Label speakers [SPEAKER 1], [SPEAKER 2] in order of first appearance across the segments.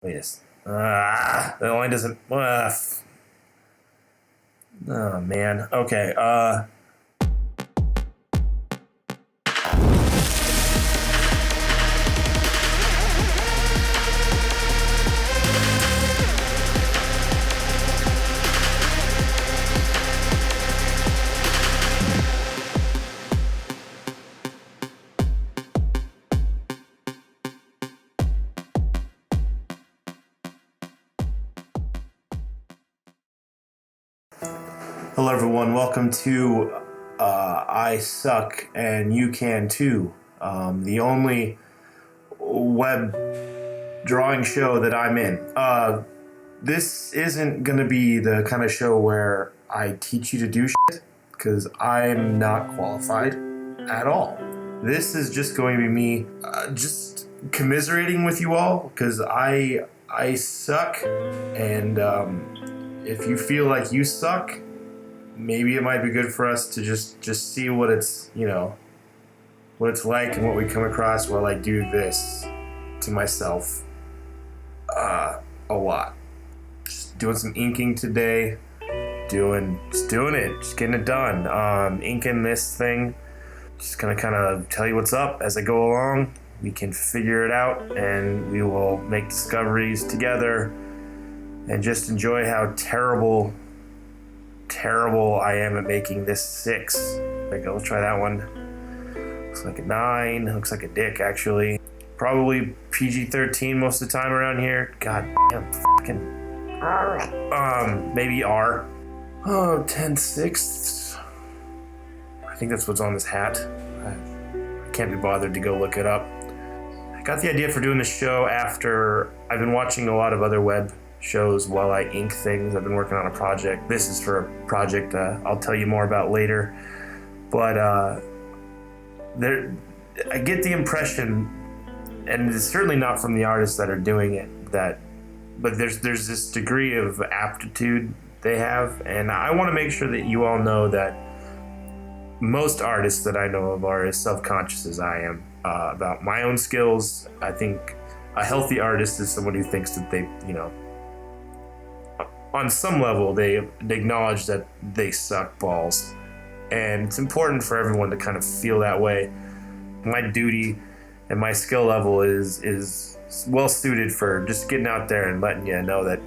[SPEAKER 1] Wait a the line doesn't. Oh man. Okay. Hello everyone, welcome to I Suck and You Can Too, the only web drawing show that I'm in. This isn't going to be the kind of show where I teach you to do shit, because I'm not qualified at all. This is just going to be me just commiserating with you all, because I suck, and if you feel like you suck, maybe it might be good for us to just see what it's, what it's like and what we come across while I do this to myself a lot. Just doing some inking today, just doing it, just getting it done. Inking this thing, just gonna kind of tell you what's up as I go along. We can figure it out and we will make discoveries together and just enjoy how terrible I am at making this 6. There we go, let's try that one. Looks like a 9, looks like a dick actually. Probably PG-13 most of the time around here. God damn, fucking. Maybe R. Oh, 10/6. I think that's what's on this hat. I can't be bothered to go look it up. I got the idea for doing this show after I've been watching a lot of other web shows while I ink things. I've been working on a project. This is for a project I'll tell you more about later. But I get the impression, and it's certainly not from the artists that are doing it, but there's this degree of aptitude they have, and I want to make sure that you all know that most artists that I know of are as self-conscious as I am about my own skills. I think a healthy artist is someone who thinks that they, on some level, they acknowledge that they suck balls. And it's important for everyone to kind of feel that way. My duty and my skill level is well suited for just getting out there and letting you know that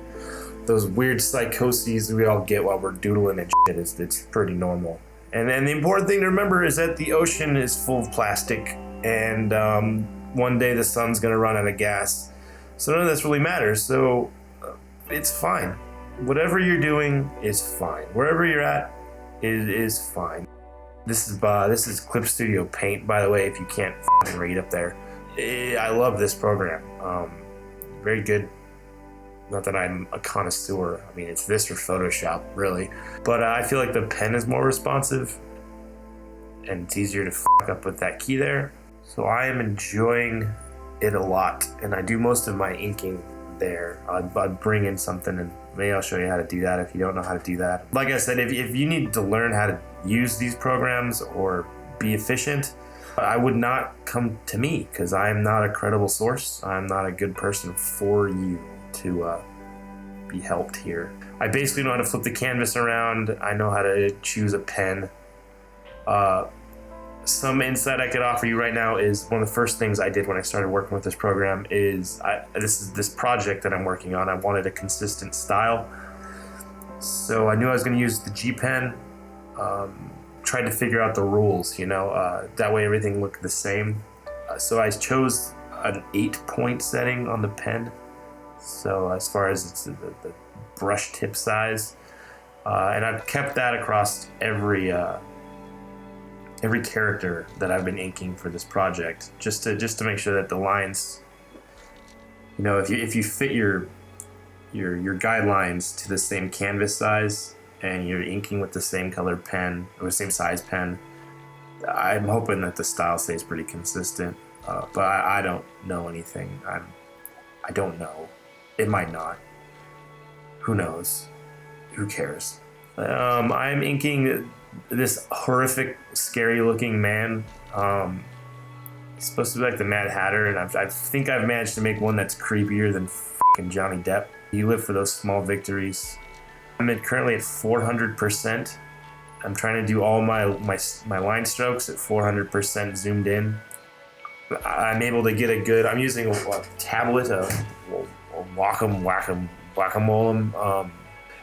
[SPEAKER 1] those weird psychoses we all get while we're doodling and shit, it's pretty normal. And the important thing to remember is that the ocean is full of plastic, and one day the sun's gonna run out of gas. So none of this really matters, so it's fine. Whatever you're doing is fine. Wherever you're at, it is fine. This is Clip Studio Paint, by the way, if you can't fucking read up there. I love this program. Very good. Not that I'm a connoisseur. I mean, it's this or Photoshop, really. But I feel like the pen is more responsive, and it's easier to fuck up with that key there. So I am enjoying it a lot, and I do most of my inking there. I'd bring in something, and maybe I'll show you how to do that if you don't know how to do that. Like I said, if you need to learn how to use these programs or be efficient, I would not come to me, because I'm not a credible source. I'm not a good person for you to be helped here. I basically know how to flip the canvas around. I know how to choose a pen. Some insight I could offer you right now is one of the first things I did when I started working with this program is this project that I'm working on. I wanted a consistent style, so I knew I was going to use the G pen. Tried to figure out the rules, that way everything looked the same. So I chose an 8-point setting on the pen. So as far as it's the brush tip size, and I've kept that across every character that I've been inking for this project, just to make sure that the lines, if you fit your guidelines to the same canvas size and you're inking with the same colored pen or the same size pen, I'm hoping that the style stays pretty consistent. But I don't know anything. I don't know. It might not. Who knows? Who cares? I'm inking this horrific, scary-looking man. It's supposed to be like the Mad Hatter, and I think I've managed to make one that's creepier than fucking Johnny Depp. You live for those small victories. I'm currently at 400%. I'm trying to do all my line strokes at 400% zoomed in. I'm able to get a good. I'm using a tablet, a whack-a-mole.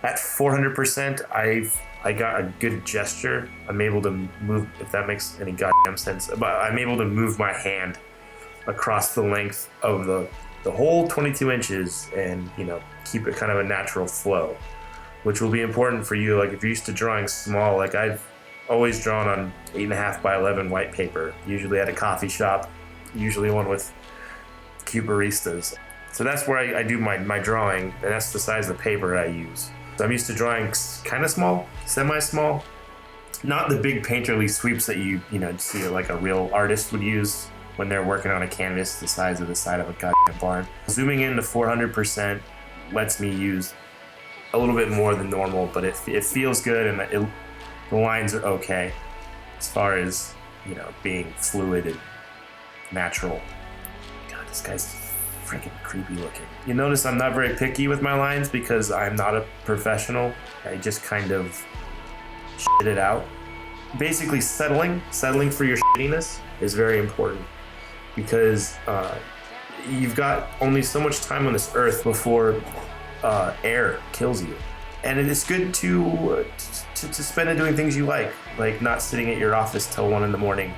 [SPEAKER 1] At 400%, I got a good gesture. I'm able to move, if that makes any goddamn sense. But I'm able to move my hand across the length of the whole 22 inches, and keep it kind of a natural flow, which will be important for you. Like if you're used to drawing small, like I've always drawn on 8.5 by 11 white paper, usually at a coffee shop, usually one with cute baristas. So that's where I do my drawing, and that's the size of the paper I use. So I'm used to drawing kind of small, semi-small, not the big painterly sweeps that you see like a real artist would use when they're working on a canvas the size of the side of a goddamn barn. Zooming in to 400% lets me use a little bit more than normal, but it feels good, and the lines are okay as far as being fluid and natural. God, this guy's freaking creepy looking. You notice I'm not very picky with my lines because I'm not a professional. I just kind of shit it out. Basically, settling for your shittiness is very important, because you've got only so much time on this earth before air kills you, and it is good to spend it doing things you like not sitting at your office till 1 a.m.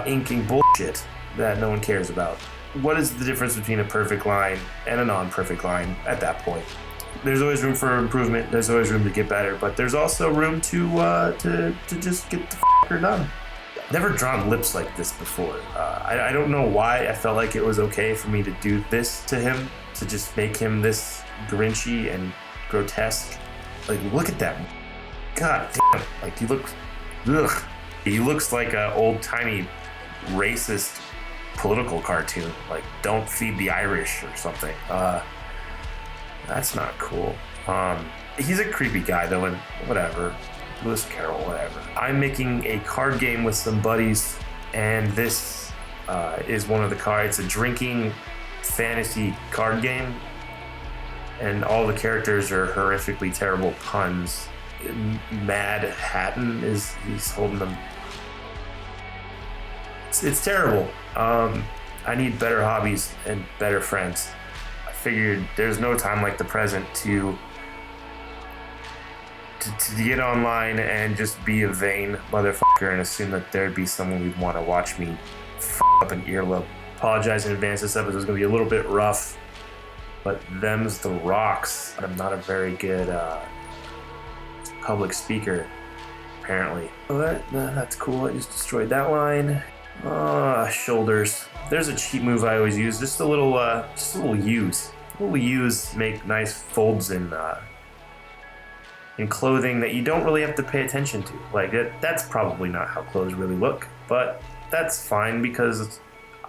[SPEAKER 1] Inking bullshit that no one cares about. What is the difference between a perfect line and a non-perfect line at that point? There's always room for improvement. There's always room to get better, but there's also room to just get the f***er done. Never drawn lips like this before. I don't know why I felt like it was okay for me to do this to him, to just make him this grinchy and grotesque. Like, look at that. God damn. Like, he looks like an old-timey racist political cartoon. Like, don't feed the Irish or something. That's not cool. He's a creepy guy, though, and whatever. Lewis Carroll, whatever. I'm making a card game with some buddies, and this is one of the cards. It's a drinking fantasy card game, and all the characters are horrifically terrible puns. Mad Hatton he's holding them. It's terrible. I need better hobbies and better friends. I figured there's no time like the present to get online and just be a vain motherfucker and assume that there'd be someone who'd want to watch me f*** up an earlobe. Apologize in advance, this episode is going to be a little bit rough, but them's the rocks. I'm not a very good public speaker, apparently. Oh, that's cool. I just destroyed that line. Shoulders. There's a cheat move I always use. Just a little U's. Little U's make nice folds in clothing that you don't really have to pay attention to. Like, that's probably not how clothes really look, but that's fine because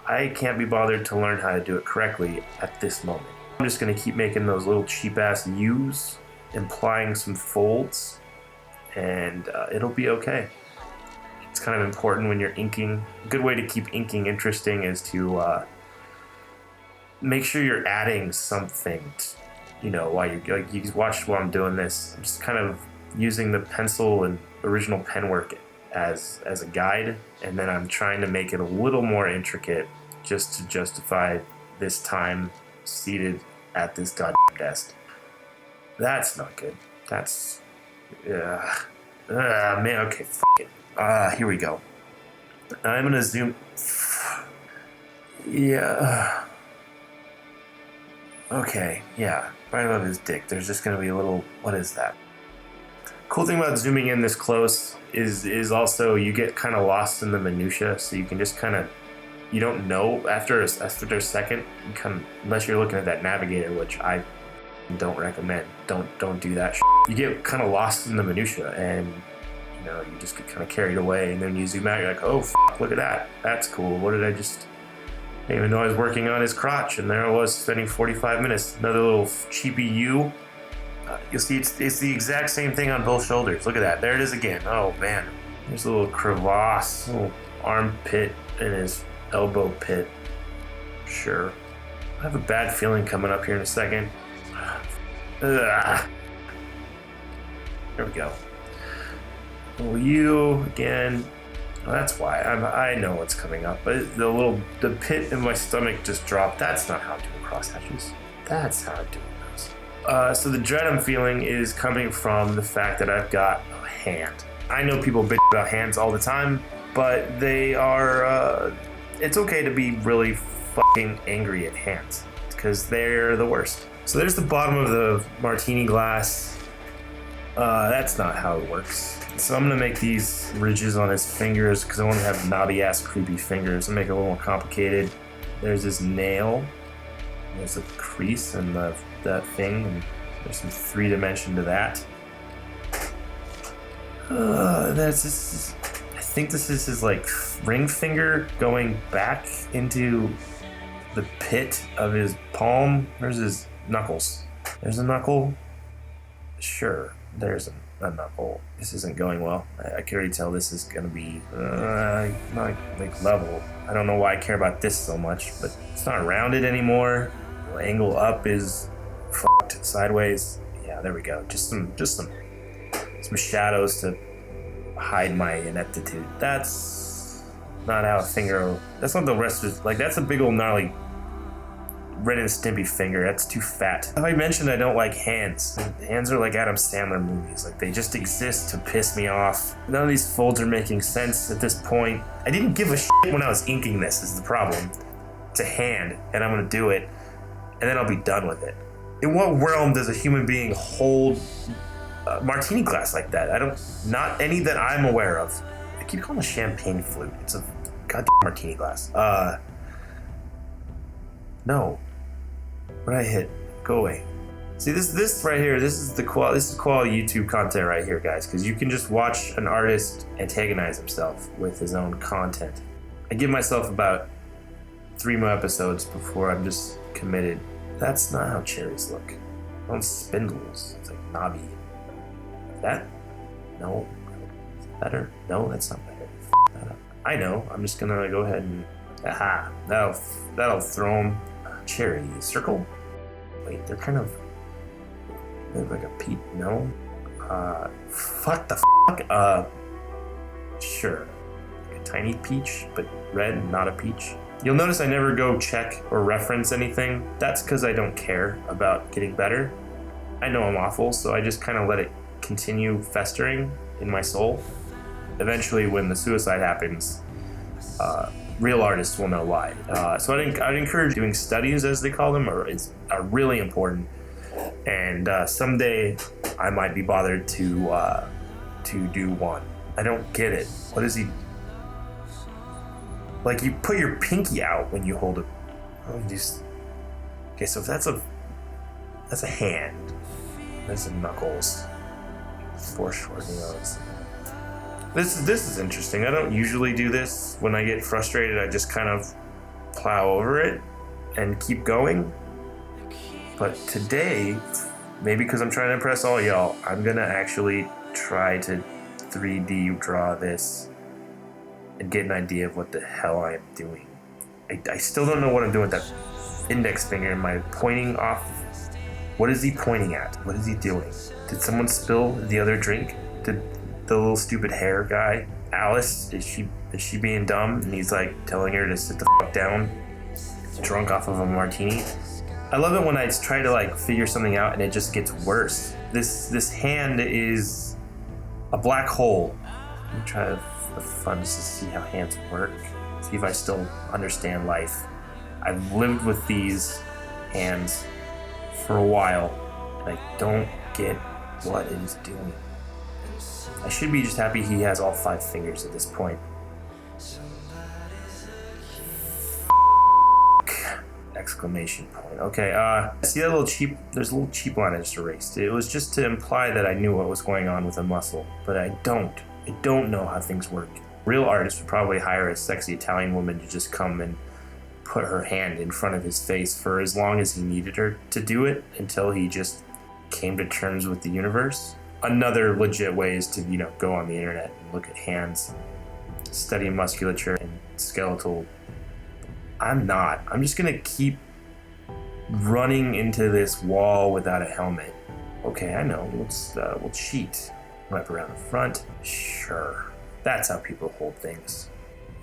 [SPEAKER 1] I can't be bothered to learn how to do it correctly at this moment. I'm just gonna keep making those little cheap-ass U's, implying some folds, and it'll be okay. It's kind of important when you're inking. A good way to keep inking interesting is to make sure you're adding something while you watch while I'm doing this. I'm just kind of using the pencil and original pen work as a guide, and then I'm trying to make it a little more intricate just to justify this time seated at this goddamn desk. That's not good. That's man, okay, f*** it. Here we go. I'm gonna zoom. Yeah. Okay, yeah. Right above his dick, there's just gonna be a little. What is that? Cool thing about zooming in this close is also you get kind of lost in the minutia, so you can just kind of, you don't know after a second. You kind of, unless you're looking at that navigator, which I don't recommend. Don't do that. You get kind of lost in the minutia, and you just get kind of carried away, and then you zoom out, you're like, oh, look at that. That's cool. What did I just... I didn't even know I was working on his crotch, and there I was spending 45 minutes. Another little cheapy U. You'll see it's the exact same thing on both shoulders. Look at that. There it is again. Oh, man. There's a little crevasse, little armpit in his elbow pit. Sure. I have a bad feeling coming up here in a second. Ugh. There we go. Oh, you again. Well, that's why. I know what's coming up, but the pit in my stomach just dropped. That's not how I'm doing crosshatches. That's how I'm doing those. So the dread I'm feeling is coming from the fact that I've got a hand. I know people bitch about hands all the time, but they are. It's okay to be really fucking angry at hands because they're the worst. So there's the bottom of the martini glass. That's not how it works. So I'm gonna make these ridges on his fingers because I want to have knobby ass creepy fingers. I'll make it a little more complicated. There's this nail. There's a crease in that thing, and there's some 3 dimension to that. I think this is his like ring finger going back into the pit of his palm. Where's his knuckles? There's a knuckle. Sure, there's a knuckle. This isn't going well. I can already tell this is gonna be not like level. I don't know why I care about this so much, but it's not rounded anymore. The angle up is fucked sideways. Yeah, there we go. Just some shadows to hide my ineptitude. That's not how a finger. That's not the rest of it. Like that's a big old gnarly Ren and Stimpy finger. That's too fat. I mentioned I don't like hands. Hands are like Adam Sandler movies. Like they just exist to piss me off. None of these folds are making sense at this point. I didn't give a shit when I was inking this is the problem. It's a hand and I'm gonna do it and then I'll be done with it. In what realm does a human being hold a martini glass like that? Not any that I'm aware of. I keep calling it a champagne flute. It's a goddamn martini glass. No. What did I hit? Go away. See this right here. This is quality YouTube content right here, guys. Because you can just watch an artist antagonize himself with his own content. I give myself about 3 more episodes before I'm just committed. That's not how cherries look. On spindles. It's like knobby. Like that? No. Is that better? No, that's not better. F that up. I know. I'm just gonna go ahead and aha. That'll throw him. Cherry circle. Wait, they're kind of like a peach. No. Fuck the fuck. Sure. Like a tiny peach, but red, not a peach. You'll notice I never go check or reference anything. That's because I don't care about getting better. I know I'm awful, so I just kind of let it continue festering in my soul. Eventually, when the suicide happens, real artists will know why. So I'd encourage doing studies, as they call them, are really important. And someday I might be bothered to do one. I don't get it. What is he? Like you put your pinky out when you hold it. Okay, so if that's a hand. That's a knuckles. Foreshortening. This is interesting. I don't usually do this. When I get frustrated, I just kind of plow over it and keep going. But today, maybe because I'm trying to impress all y'all, I'm gonna actually try to 3D draw this and get an idea of what the hell I am doing. I still don't know what I'm doing with that index finger. Am I pointing off? What is he pointing at? What is he doing? Did someone spill the other drink? Did the little stupid hair guy, Alice, is she being dumb? And he's like telling her to sit the fuck down, drunk off of a martini. I love it when I try to like figure something out and it just gets worse. This hand is a black hole. Let me try for fun just to see how hands work. See if I still understand life. I've lived with these hands for a while and I don't get what it is doing. I should be just happy he has all 5 fingers at this point. Exclamation point. Okay, see that little cheap, there's a little cheap line I just erased. It was just to imply that I knew what was going on with a muscle, but I don't know how things work. Real artists would probably hire a sexy Italian woman to just come and put her hand in front of his face for as long as he needed her to do it until he just came to terms with the universe. Another legit way is to, go on the internet and look at hands, study musculature and skeletal I'm not. I'm just gonna keep running into this wall without a helmet. Okay, I know. We'll cheat. Wrap around the front. Sure. That's how people hold things.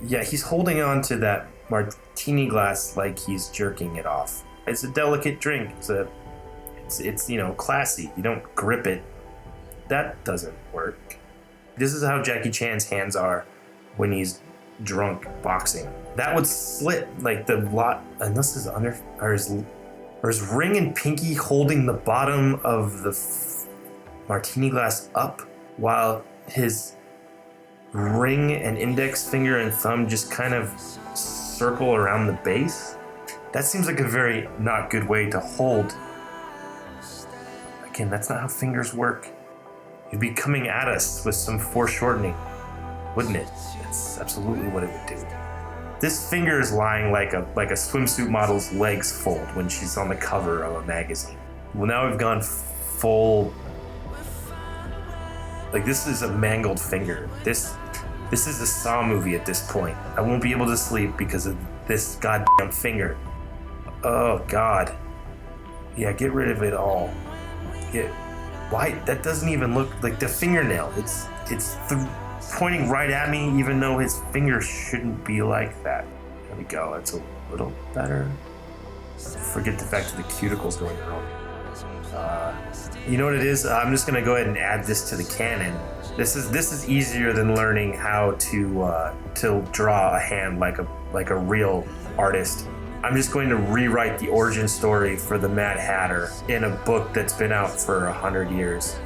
[SPEAKER 1] Yeah, he's holding on to that martini glass like he's jerking it off. It's a delicate drink. It's classy. You don't grip it. That doesn't work. This is how Jackie Chan's hands are when he's drunk boxing. That would slit like the lot, unless his his ring and pinky holding the bottom of the martini glass up, while his ring and index finger and thumb just kind of circle around the base. That seems like a very not good way to hold. Again, that's not how fingers work. You'd be coming at us with some foreshortening, wouldn't it? That's absolutely what it would do. This finger is lying like a swimsuit model's legs fold when she's on the cover of a magazine. Well, now we've gone full. Like, this is a mangled finger. This is a Saw movie at this point. I won't be able to sleep because of this goddamn finger. Oh God. Yeah, get rid of it all. Why? That doesn't even look like the fingernail. It's pointing right at me, even though his finger shouldn't be like that. There we go. That's a little better. Forget the fact that the cuticle's going wrong. You know what it is? I'm just gonna go ahead and add this to the canon. This is easier than learning how to draw a hand like a real artist. I'm just going to rewrite the origin story for the Mad Hatter in a book that's been out for 100 years.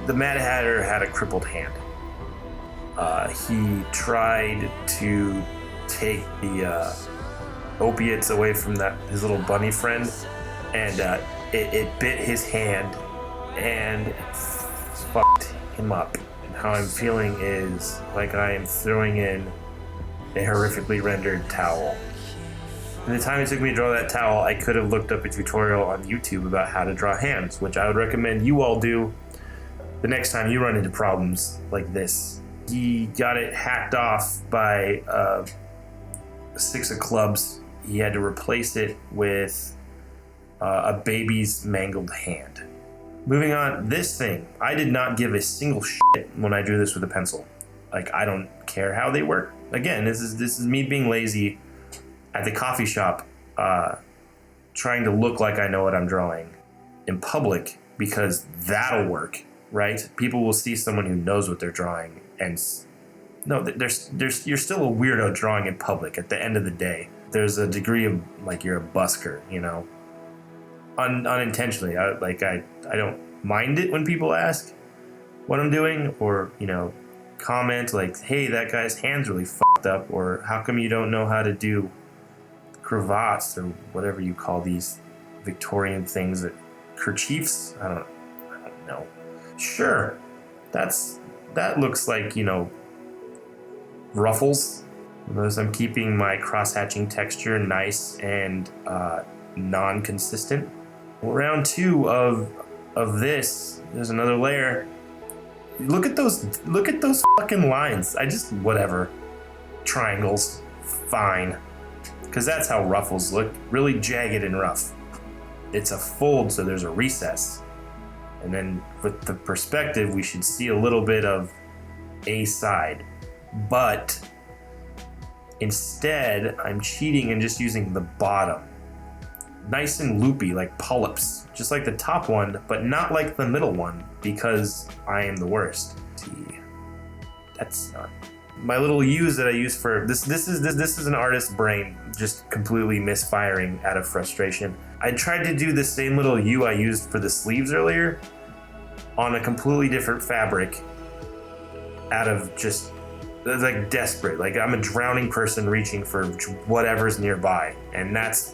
[SPEAKER 1] The Mad Hatter had a crippled hand. He tried to take the opiates away from his little bunny friend, and it bit his hand and fucked him up. And how I'm feeling is like I am throwing in a horrifically rendered towel. In the time it took me to draw that towel, I could have looked up a tutorial on YouTube about how to draw hands, which I would recommend you all do the next time you run into problems like this. He got it hacked off by a 6 of clubs. He had to replace it with a baby's mangled hand. Moving on, this thing, I did not give a single shit when I drew this with a pencil. Like, I don't care how they work. Again, this is me being lazy at the coffee shop, trying to look like I know what I'm drawing in public, because that'll work, right? People will see someone who knows what they're drawing, and no, you're still a weirdo drawing in public. At the end of the day, there's a degree of like you're a busker, you know, unintentionally. I don't mind it when people ask what I'm doing, or comment like, "Hey, that guy's hand's really fucked up," or "How come you don't know how to do cravats," or whatever you call these Victorian things, kerchiefs. I don't know. Sure, that looks like ruffles. Notice I'm keeping my cross-hatching texture nice and non-consistent. Well, round 2 of this, there's another layer. Look at those fucking lines. Whatever. Triangles, fine. Because that's how ruffles look, really jagged and rough. It's a fold, so there's a recess. And then with the perspective, we should see a little bit of a side. But instead, I'm cheating and just using the bottom. Nice and loopy, like polyps. Just like the top one, but not like the middle one, because I am the worst. See, that's not... My little U's that I use for this is an artist's brain just completely misfiring out of frustration. I tried to do the same little U I used for the sleeves earlier on a completely different fabric out of just like desperate. Like I'm a drowning person reaching for whatever's nearby, and that's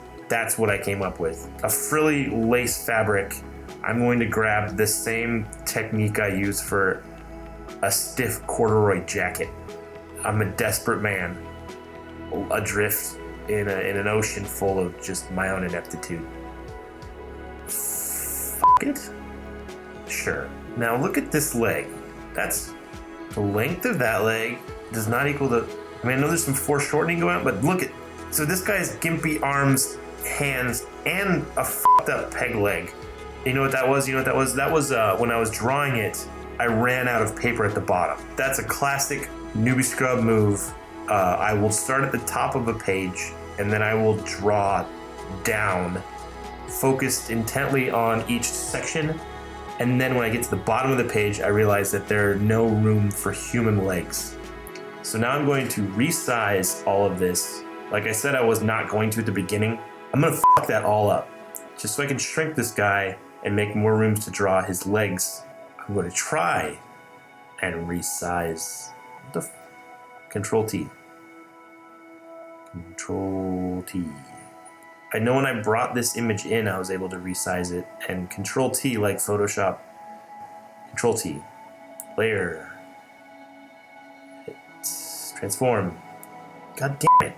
[SPEAKER 1] what I came up with. A frilly lace fabric. I'm going to grab the same technique I use for a stiff corduroy jacket. I'm a desperate man, adrift in an ocean full of just my own ineptitude. Fuck it. Sure. Now look at this leg. That's the length of that leg does not equal the... I mean, I know there's some foreshortening going on, but look at So this guy's gimpy arms, hands, and a fucked up peg leg. You know what that was? That was when I was drawing it, I ran out of paper at the bottom. That's a classic Newbiescrub move. I will start at the top of a page, and then I will draw down, focused intently on each section. And then when I get to the bottom of the page, I realize that there's no room for human legs. So now I'm going to resize all of this. Like I said, I was not going to at the beginning. I'm gonna fuck that all up, just so I can shrink this guy and make more rooms to draw his legs. I'm gonna try and resize the Control T. Control T. I know when I brought this image in, I was able to resize it, and Control T, like Photoshop, Control T, layer, hit, transform. God damn it.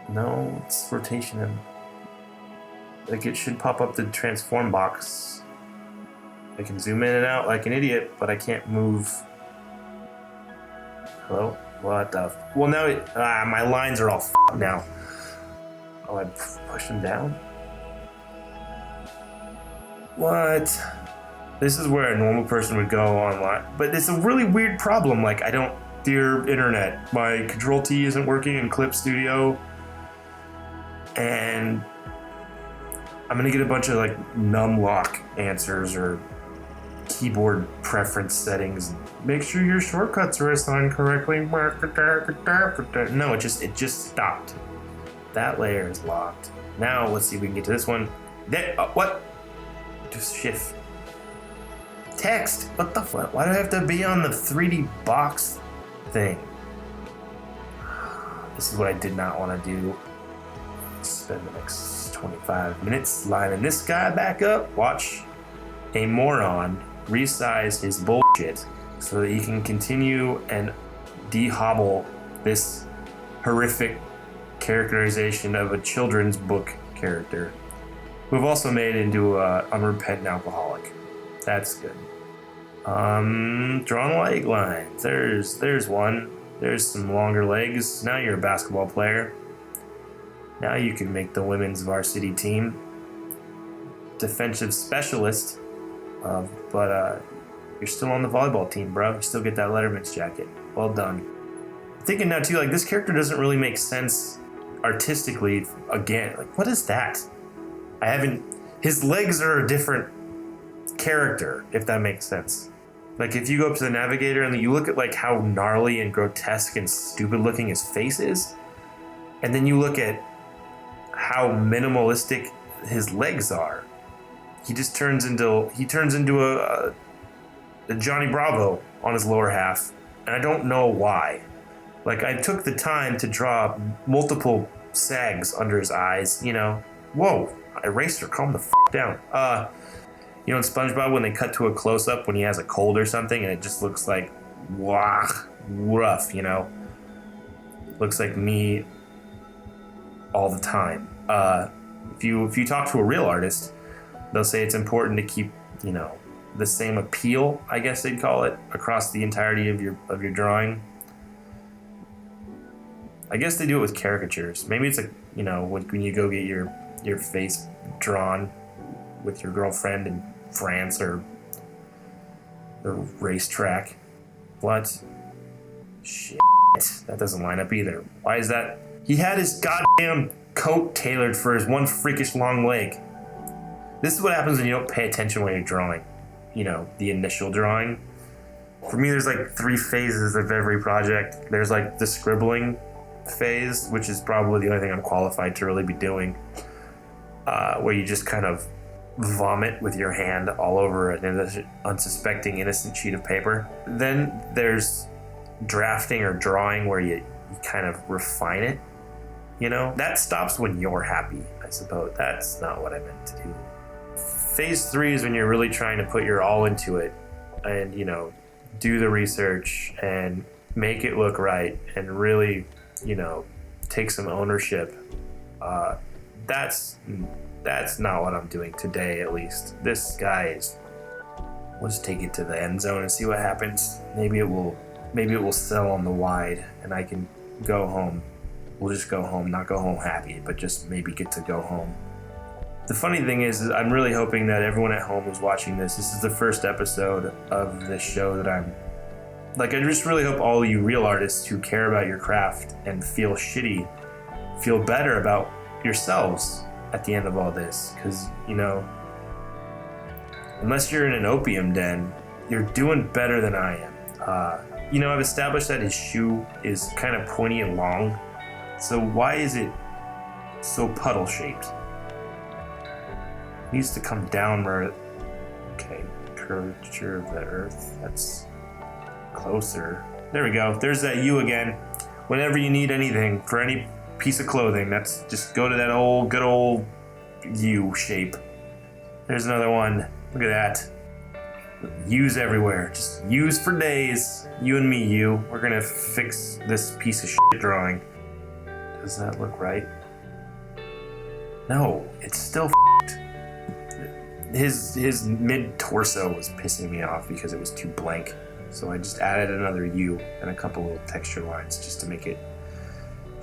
[SPEAKER 1] No, it's rotation. And like it should pop up the transform box. I can zoom in and out like an idiot, but I can't move. Hello? What the? Well, now my lines are all f***ed now. Oh, I push them down? What? This is where a normal person would go online. But it's a really weird problem. Like, dear internet, my Control T isn't working in Clip Studio. And I'm gonna get a bunch of like numlock answers or keyboard preference settings. Make sure your shortcuts are assigned correctly. No, it just stopped. That layer is locked. Now let's see if we can get to this one. There, what? Just shift. Text. What the fuck? Why do I have to be on the 3D box thing? This is what I did not want to do. Spend the next 25 minutes lining this guy back up. Watch a moron resize his bullshit so that he can continue and de-hobble this horrific characterization of a children's book character who have also made into a unrepentant alcoholic. That's good. Drawn leg lines. There's one. There's some longer legs. Now you're a basketball player. Now you can make the women's varsity team. Defensive specialist. But you're still on the volleyball team, bro. You still get that Letterman's jacket. Well done. I'm thinking now too, like this character doesn't really make sense artistically. Again, like what is that? His legs are a different character, if that makes sense. Like if you go up to the navigator and you look at like how gnarly and grotesque and stupid looking his face is, and then you look at how minimalistic his legs are, he turns into a Johnny Bravo on his lower half, and I don't know why. Like I took the time to draw multiple sags under his eyes, you know. Whoa, eraser, calm the f*** down. You know in SpongeBob when they cut to a close-up when he has a cold or something and it just looks like, wah, rough, you know. Looks like me all the time. If you talk to a real artist, they'll say it's important to keep, you know, the same appeal, I guess they'd call it, across the entirety of your drawing. I guess they do it with caricatures. Maybe it's like, you know, when you go get your face drawn with your girlfriend in France or the racetrack. What? Shit. That doesn't line up either. Why is that? He had his goddamn coat tailored for his one freakish long leg. This is what happens when you don't pay attention when you're drawing. You know, the initial drawing. For me, there's like 3 phases of every project. There's like the scribbling phase, which is probably the only thing I'm qualified to really be doing, where you just kind of vomit with your hand all over an unsuspecting innocent sheet of paper. Then there's drafting or drawing, where you kind of refine it. You know, that stops when you're happy, I suppose. That's not what I meant to do. Phase 3 is when you're really trying to put your all into it and, you know, do the research and make it look right and really, you know, take some ownership. That's not what I'm doing today, at least. This guy is... We'll just take it to the end zone and see what happens. Maybe it will sell on the wide and I can go home we'll just go home, not go home happy, but just maybe get to go home. The funny thing is I'm really hoping that everyone at home who's watching this is the first episode of this show that I'm like, I just really hope all you real artists who care about your craft and feel shitty feel better about yourselves at the end of all this. Because, you know, unless you're in an opium den, you're doing better than I am. You know, I've established that his shoe is kind of pointy and long. So why is it so puddle shaped? It needs to come down where, okay, curvature of the earth, that's closer. There we go. There's that U again. Whenever you need anything for any piece of clothing, that's just go to that good old U shape. There's another one. Look at that. U's everywhere. Just U's for days. You and me, U. We're gonna fix this piece of shit drawing. Does that look right? No, it's still f***ed. His mid-torso was pissing me off because it was too blank. So I just added another U and a couple little texture lines just to make it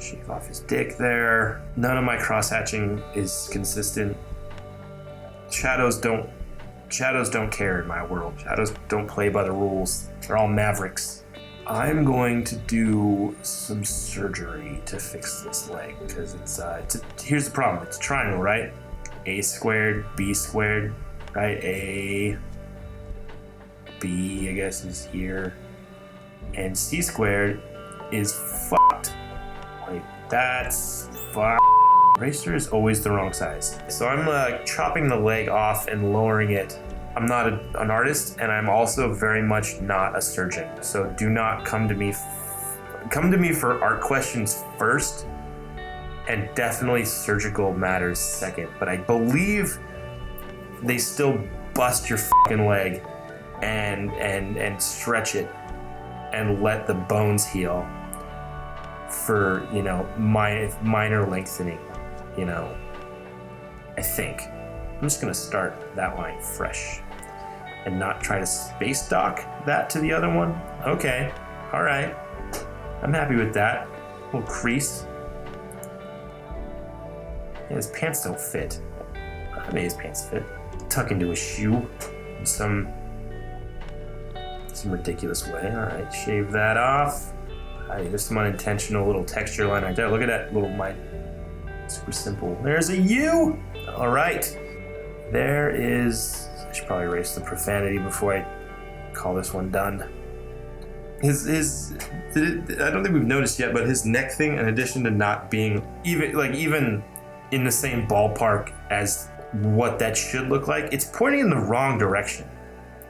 [SPEAKER 1] shave off his dick there. None of my cross-hatching is consistent. Shadows don't care in my world. Shadows don't play by the rules. They're all mavericks. I'm going to do some surgery to fix this leg because here's the problem. It's a triangle, right? A squared, B squared, right? A, B, I guess, is here. And C squared is fucked. Wait, that's fucked. Eraser is always the wrong size. So I'm chopping the leg off and lowering it. I'm not an artist, and I'm also very much not a surgeon. So do not come to me. Come to me for art questions first, and definitely surgical matters second. But I believe they still bust your fucking leg and stretch it and let the bones heal for, you know, minor lengthening. You know, I think. I'm just gonna start that line fresh and not try to space dock that to the other one. Okay, all right. I'm happy with that. Little crease. Yeah, his pants don't fit. I made his pants fit. Tuck into a shoe in some ridiculous way. All right, shave that off. There's some unintentional little texture line right there. Look at that little super simple. There's a U. All right. There is. I should probably erase the profanity before I call this one done. I don't think we've noticed yet, but his neck thing, in addition to not being even in the same ballpark as what that should look like, it's pointing in the wrong direction.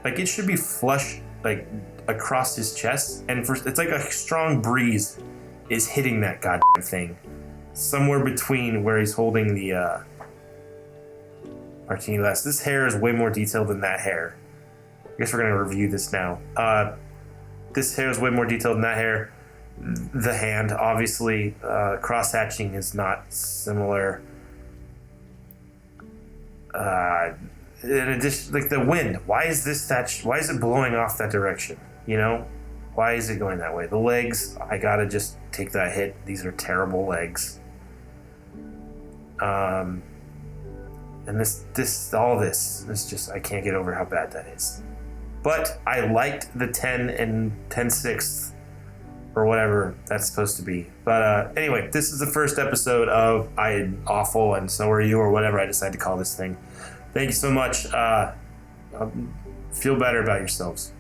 [SPEAKER 1] Like, it should be flush, like, across his chest, and it's like a strong breeze is hitting that goddamn thing. Somewhere between where he's holding the martini glass. This hair is way more detailed than that hair. I guess we're going to review this now. This hair is way more detailed than that hair. The hand, obviously, cross-hatching is not similar. In addition, like the wind, why is it blowing off that direction? You know, why is it going that way? The legs, I gotta just take that hit. These are terrible legs. And this is just, I can't get over how bad that is. But I liked the 10 and 10/6 or whatever that's supposed to be. But anyway, this is the first episode of I Am Awful and So Are You, or whatever I decided to call this thing. Thank you so much. Feel better about yourselves.